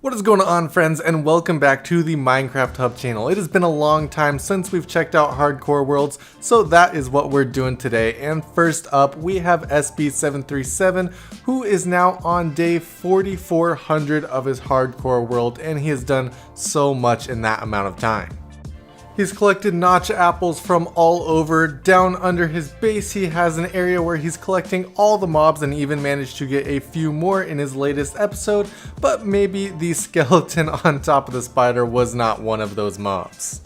What is going on, friends, and welcome back to the Minecraft Hub channel. It has been a long time since we've checked out Hardcore Worlds, so that is what we're doing today. And first up, we have SB737, who is now on day 4400 of his Hardcore World, and he has done so much in that amount of time. He's collected notch apples from all over. Down under his base, he has an area where he's collecting all the mobs and even managed to get a few more in his latest episode, but maybe the skeleton on top of the spider was not one of those mobs.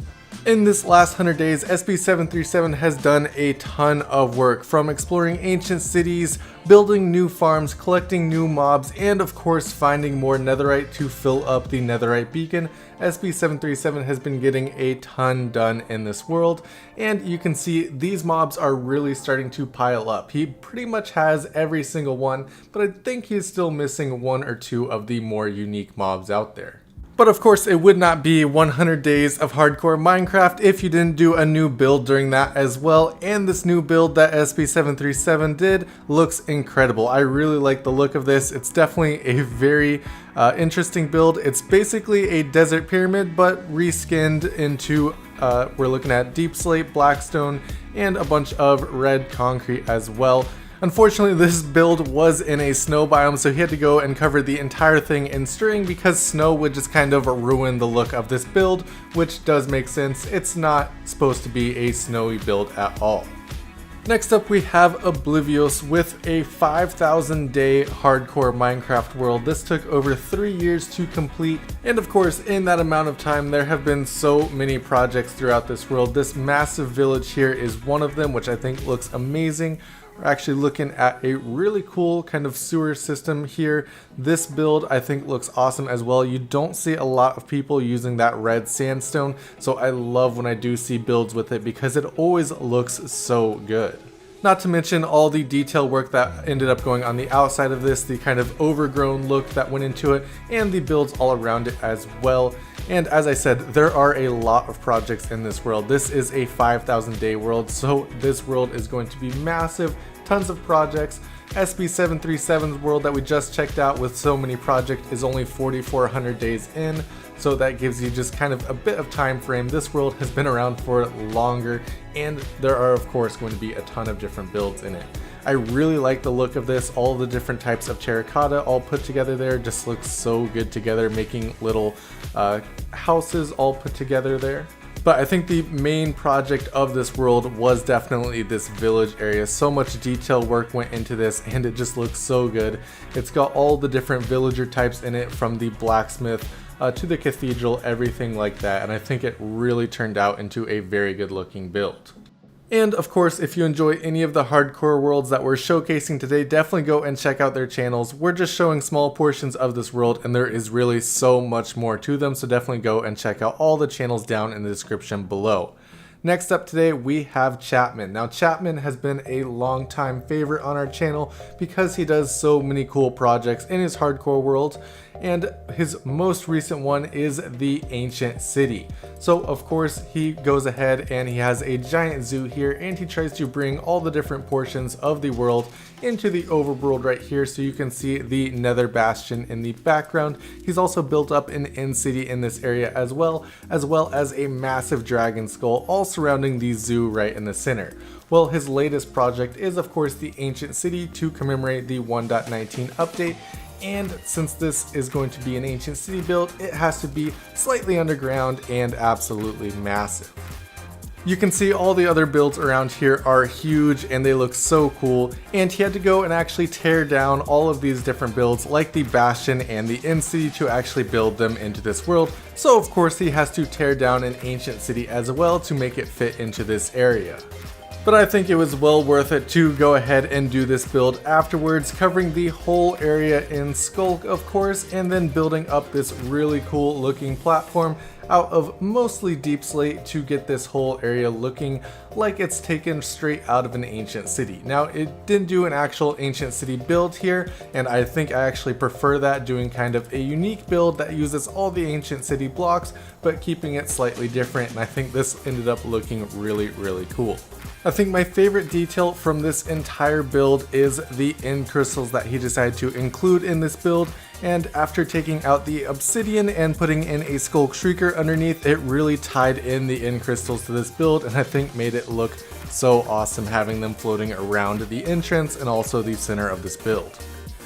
In this last 100 days, SB737 has done a ton of work, from exploring ancient cities, building new farms, collecting new mobs, and of course finding more netherite to fill up the netherite beacon. SB737 has been getting a ton done in this world, and you can see these mobs are really starting to pile up. He pretty much has every single one, but I think he's still missing one or two of the more unique mobs out there. But of course, it would not be 100 days of hardcore Minecraft if you didn't do a new build during that as well. And this new build that SB737 did looks incredible. I really like the look of this. It's definitely a very interesting build. It's basically a desert pyramid, but reskinned into, we're looking at deep slate, blackstone, and a bunch of red concrete as well. Unfortunately, this build was in a snow biome, so he had to go and cover the entire thing in string because snow would just kind of ruin the look of this build, which does make sense. It's not supposed to be a snowy build at all. Next up, we have Oblivious with a 5,000 day hardcore Minecraft world. This took over 3 years to complete, and of course in that amount of time there have been so many projects throughout this world. This massive village here is one of them, which I think looks amazing. We're actually looking at a really cool kind of sewer system here. This build I think looks awesome as well. You don't see a lot of people using that red sandstone, so I love when I do see builds with it because it always looks so good. Not to mention all the detail work that ended up going on the outside of this, the kind of overgrown look that went into it, and the builds all around it as well. And as I said, there are a lot of projects in this world. This is a 5,000 day world, so this world is going to be massive, tons of projects. SB737's world that we just checked out with so many projects is only 4,400 days in, so that gives you just kind of a bit of time frame. This world has been around for longer, and there are of course going to be a ton of different builds in it. I really like the look of this. All the different types of terracotta all put together there just looks so good together, making little houses all put together there. But I think the main project of this world was definitely this village area. So much detail work went into this and it just looks so good. It's got all the different villager types in it, from the blacksmith to the cathedral, everything like that. And I think it really turned out into a very good looking build. And of course, if you enjoy any of the hardcore worlds that we're showcasing today, definitely go and check out their channels. We're just showing small portions of this world and there is really so much more to them, so definitely go and check out all the channels down in the description below. Next up today, we have Chapman. Now Chapman has been a long time favorite on our channel because he does so many cool projects in his hardcore world, and his most recent one is the Ancient City. So of course he goes ahead and he has a giant zoo here, and he tries to bring all the different portions of the world into the overworld right here, so you can see the Nether Bastion in the background. He's also built up an end city in this area as well as a massive dragon skull all surrounding the zoo right in the center. Well, his latest project is of course the Ancient City to commemorate the 1.19 update. And since this is going to be an ancient city build, it has to be slightly underground and absolutely massive. You can see all the other builds around here are huge and they look so cool, and he had to go and actually tear down all of these different builds like the Bastion and the End City to actually build them into this world. So of course he has to tear down an ancient city as well to make it fit into this area. But I think it was well worth it to go ahead and do this build afterwards, covering the whole area in Skulk of course, and then building up this really cool looking platform out of mostly deep slate to get this whole area looking like it's taken straight out of an ancient city. Now it didn't do an actual ancient city build here, and I think I actually prefer that, doing kind of a unique build that uses all the ancient city blocks but keeping it slightly different, and I think this ended up looking really cool. I think my favorite detail from this entire build is the end crystals that he decided to include in this build, and after taking out the obsidian and putting in a Skull Shrieker underneath, it really tied in the End Crystals to this build, and I think made it look so awesome having them floating around the entrance and also the center of this build.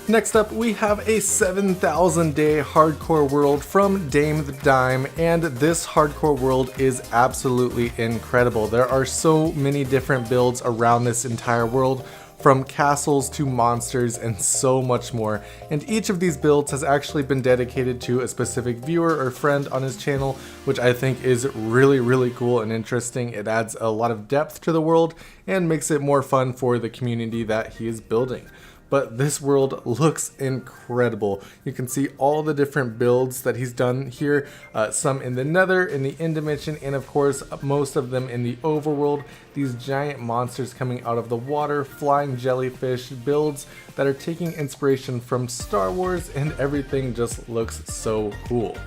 Next up, we have a 7,000 day hardcore world from Dame the Dime, and this hardcore world is absolutely incredible. There are so many different builds around this entire world, from castles to monsters and so much more, and each of these builds has actually been dedicated to a specific viewer or friend on his channel, which I think is really cool and interesting. It adds a lot of depth to the world and makes it more fun for the community that he is building. But this world looks incredible. You can see all the different builds that he's done here, some in the Nether, in the End Dimension, and of course most of them in the Overworld. These giant monsters coming out of the water, flying jellyfish, builds that are taking inspiration from Star Wars, and everything just looks so cool.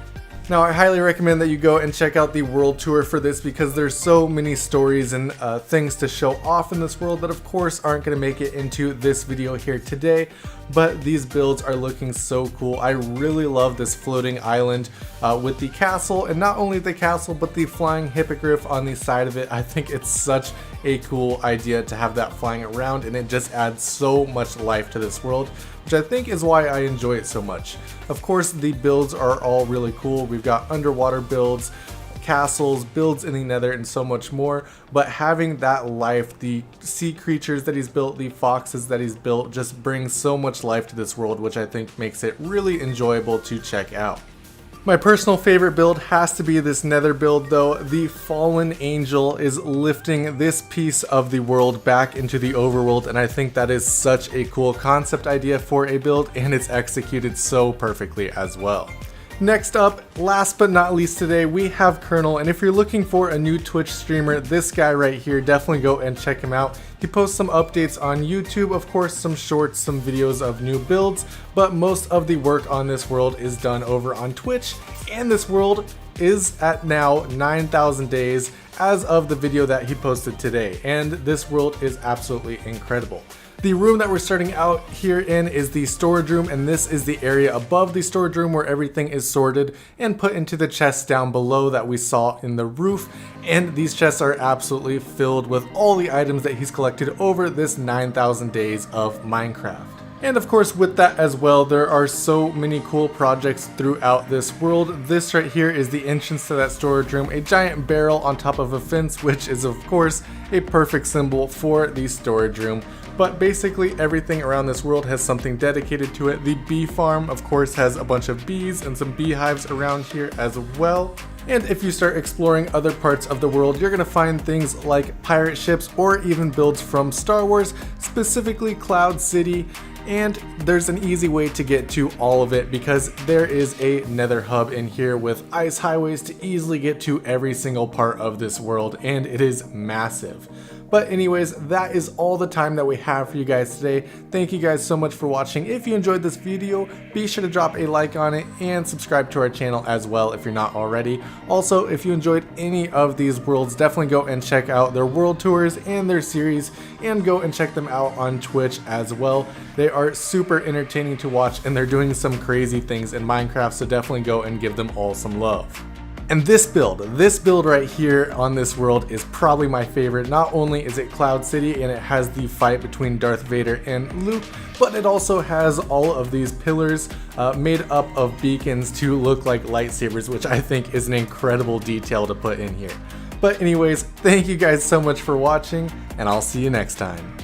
Now, I highly recommend that you go and check out the world tour for this, because there's so many stories and things to show off in this world that of course aren't going to make it into this video here today, but these builds are looking so cool. I really love this floating island with the castle, and not only the castle but the flying hippogriff on the side of it. I think it's such a cool idea to have that flying around, and it just adds so much life to this world, which I think is why I enjoy it so much. Of course, the builds are all really cool. We've got underwater builds, castles, builds in the Nether, and so much more, but having that life, the sea creatures that he's built, the foxes that he's built, just brings so much life to this world, which I think makes it really enjoyable to check out. My personal favorite build has to be this Nether build though. The Fallen Angel is lifting this piece of the world back into the overworld, and I think that is such a cool concept idea for a build, and it's executed so perfectly as well. Next up, last but not least today, we have Kernel, and if you're looking for a new Twitch streamer, this guy right here, definitely go and check him out. He posts some updates on YouTube, of course some shorts, some videos of new builds, but most of the work on this world is done over on Twitch, and this world is at now 9,000 days as of the video that he posted today, and this world is absolutely incredible. The room that we're starting out here in is the storage room, and this is the area above the storage room where everything is sorted and put into the chests down below that we saw in the roof. And these chests are absolutely filled with all the items that he's collected over this 9,000 days of Minecraft. And of course, with that as well, there are so many cool projects throughout this world. This right here is the entrance to that storage room, a giant barrel on top of a fence, which is of course a perfect symbol for the storage room. But basically everything around this world has something dedicated to it. The bee farm, of course, has a bunch of bees and some beehives around here as well. And if you start exploring other parts of the world, you're going to find things like pirate ships or even builds from Star Wars, specifically Cloud City. And there's an easy way to get to all of it, because there is a Nether hub in here with ice highways to easily get to every single part of this world, and it is massive. But anyways, that is all the time that we have for you guys today. Thank you guys so much for watching. If you enjoyed this video, be sure to drop a like on it and subscribe to our channel as well if you're not already. Also, if you enjoyed any of these worlds, definitely go and check out their world tours and their series, and go and check them out on Twitch as well. They are super entertaining to watch, and they're doing some crazy things in Minecraft, so definitely go and give them all some love. And this build right here on this world is probably my favorite. Not only is it Cloud City and it has the fight between Darth Vader and Luke, but it also has all of these pillars made up of beacons to look like lightsabers, which I think is an incredible detail to put in here. But anyways, thank you guys so much for watching, and I'll see you next time.